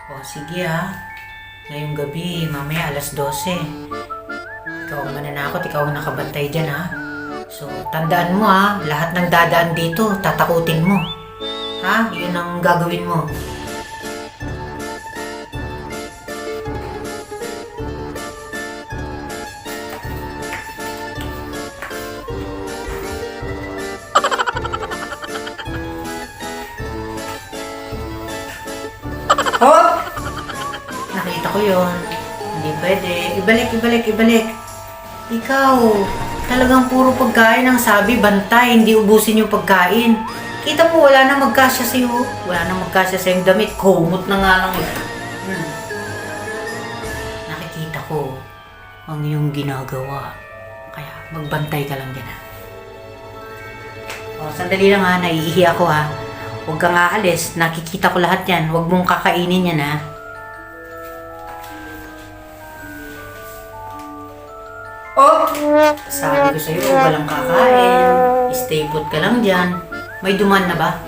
O sige ha. Ngayong gabi, mamaya alas 12. Ikaw ang mananakot, ikaw ang nakabantay dyan ha. So, tandaan mo ha, lahat ng dadaan dito, tatakutin mo. Ha? Yun ang gagawin mo. Oh! Nakita ko yun. Hindi pwede. Ibalik. Ikaw, talagang puro pagkain ang sabi, bantay, hindi ubusin yung pagkain. Kita mo, wala na magkasya sa'yo. Wala na magkasya sa yung damit. Kumot na nga lang eh. Nakikita ko ang iyong ginagawa. Kaya magbantay ka lang dyan ha. O, sandali lang ha, naiihi ako ha. Huwag kang aalis, nakikita ko lahat yan. Huwag mong kakainin yan ha. Oh! Sabi ko sa'yo, walang kakain. Stay put ka lang dyan. May duman na ba?